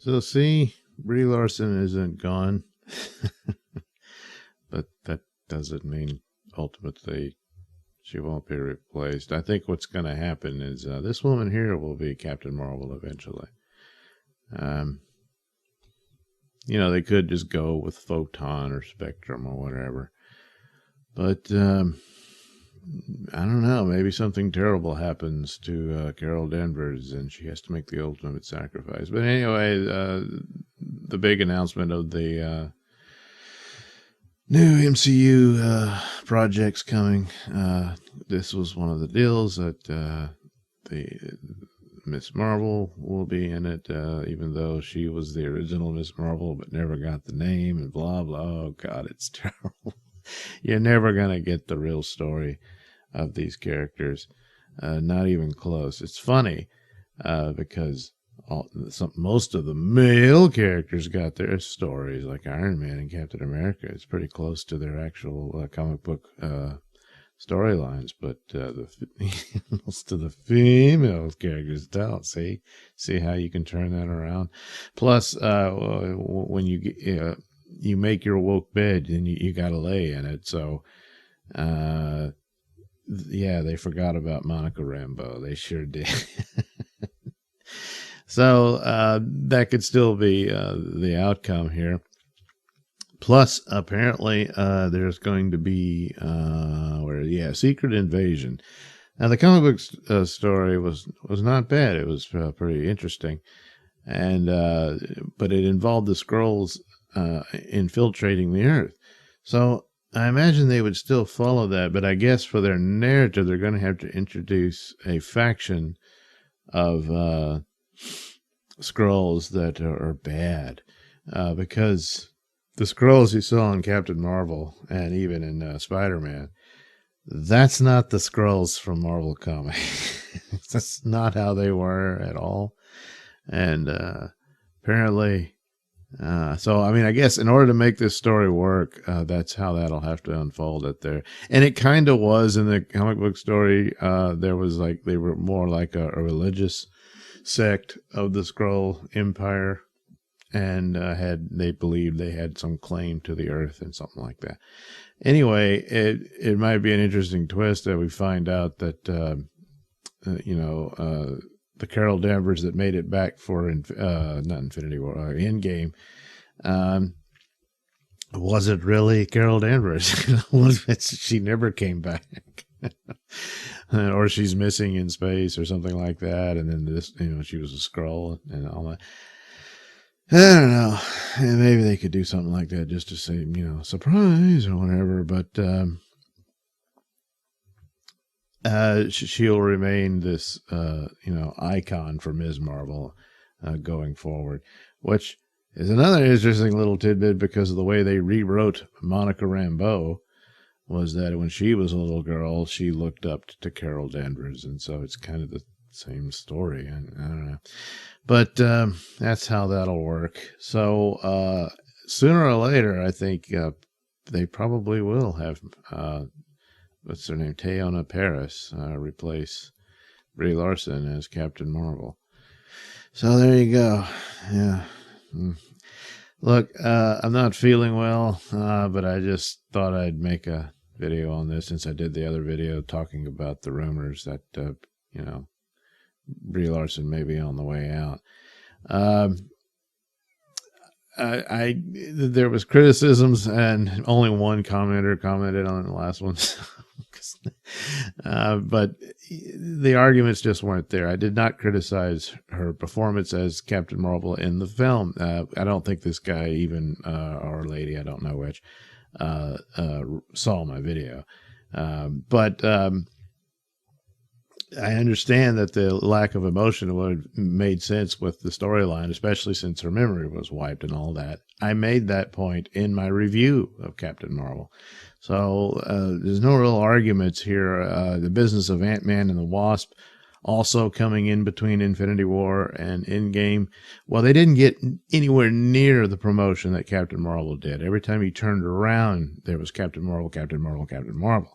So see, Brie Larson isn't gone, but that doesn't mean ultimately she won't be replaced. I think what's going to happen is this woman here will be Captain Marvel eventually. You know, they could just go with Photon or Spectrum or whatever. But I don't know. Maybe something terrible happens to Carol Danvers and she has to make the ultimate sacrifice. But anyway, the big announcement of the new MCU projects coming. This was one of the deals that the Miss Marvel will be in it, even though she was the original Miss Marvel but never got the name and blah, blah. Oh, God, it's terrible. You're never going to get the real story of these characters. Not even close. It's funny because most of the male characters got their stories, like Iron Man and Captain America. It's pretty close to their actual comic book storylines, but most of the female characters don't. See how you can turn that around. Plus, when you make your woke bed, and you got to lay in it. So, yeah, they forgot about Monica Rambeau. They sure did. So that could still be the outcome here. Plus, apparently, there's going to be Secret Invasion. Now, the comic book story was not bad. It was pretty interesting, and but it involved the Skrulls infiltrating the Earth. So I imagine they would still follow that, but I guess for their narrative, they're going to have to introduce a faction of Skrulls that are bad, because the Skrulls you saw in Captain Marvel and even in Spider-Man, that's not the Skrulls from Marvel Comics. That's not how they were at all. And apparently, so I mean, I guess in order to make this story work, that's how that'll have to unfold it there. And it kind of was in the comic book story. There was they were more like a religious sect of the Skrull Empire, and they believed they had some claim to the Earth and something like that. Anyway, it might be an interesting twist that we find out that the Carol Danvers that made it back for not Infinity War, Endgame, wasn't really Carol Danvers. She never came back. Or she's missing in space or something like that, and then she was a Skrull and all that. I don't know. Maybe they could do something like that just to say, surprise or whatever. But she'll remain this, icon for Ms. Marvel going forward, which is another interesting little tidbit because of the way they rewrote Monica Rambeau. Was that when she was a little girl, she looked up to Carol Danvers, and so it's kind of the same story. I don't know, but that's how that'll work. So sooner or later, I think they probably will have what's her name, Teyonah Parris, replace Brie Larson as Captain Marvel. So there you go. Yeah. Look, I'm not feeling well, but I just thought I'd make a video on this since I did the other video talking about the rumors that, Brie Larson may be on the way out. There was criticisms, and only one commenter commented on the last one. But the arguments just weren't there. I did not criticize her performance as Captain Marvel in the film. I don't think this guy even, or lady, I don't know which, saw my video. But I understand that the lack of emotion would have made sense with the storyline, especially since her memory was wiped and all that. I made that point in my review of Captain Marvel. So there's no real arguments here. The business of Ant-Man and the Wasp also coming in between Infinity War and Endgame. Well, they didn't get anywhere near the promotion that Captain Marvel did. Every time you turned around, there was Captain Marvel, Captain Marvel, Captain Marvel.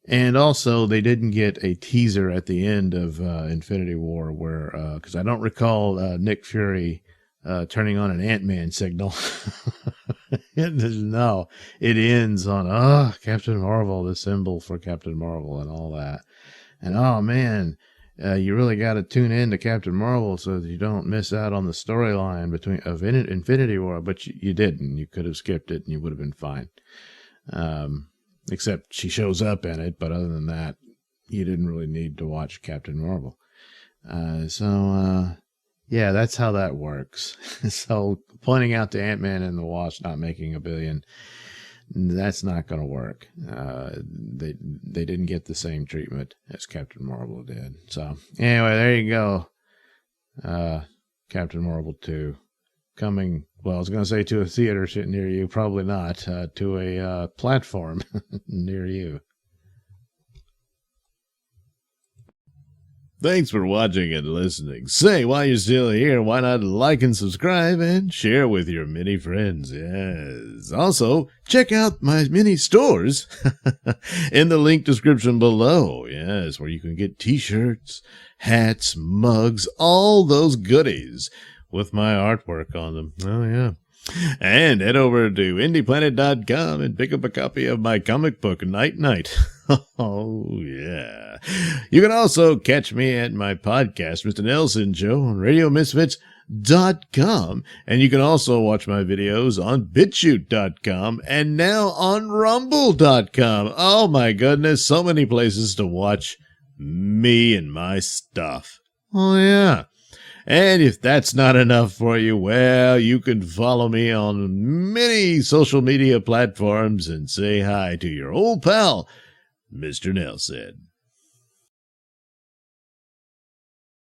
And also, they didn't get a teaser at the end of Infinity War where, because I don't recall Nick Fury turning on an Ant-Man signal. No, it ends on Captain Marvel, the symbol for Captain Marvel and all that. And oh man, you really got to tune in to Captain Marvel so that you don't miss out on the storyline of Infinity War. But you didn't. You could have skipped it and you would have been fine. Except she shows up in it, but other than that, you didn't really need to watch Captain Marvel. Yeah, that's how that works. So pointing out to Ant-Man and the Wasp not making $1 billion, that's not going to work. They didn't get the same treatment as Captain Marvel did. So anyway, there you go. Captain Marvel 2 coming. Well, I was going to say to a theater near you, probably not. To a platform near you. Thanks for watching and listening. Say, while you're still here, why not like and subscribe and share with your many friends? Yes. Also, check out my mini stores in the link description below. Yes, where you can get t-shirts, hats, mugs, all those goodies with my artwork on them. Oh, yeah. And head over to indieplanet.com and pick up a copy of my comic book, Night Night. Oh, yeah. You can also catch me at my podcast, Mr Nailsin Show, on RadioMisfits.com. And you can also watch my videos on BitChute.com and now on Rumble.com. Oh, my goodness. So many places to watch me and my stuff. Oh, yeah. And if that's not enough for you, well, you can follow me on many social media platforms and say hi to your old pal, Mr. Nailsin.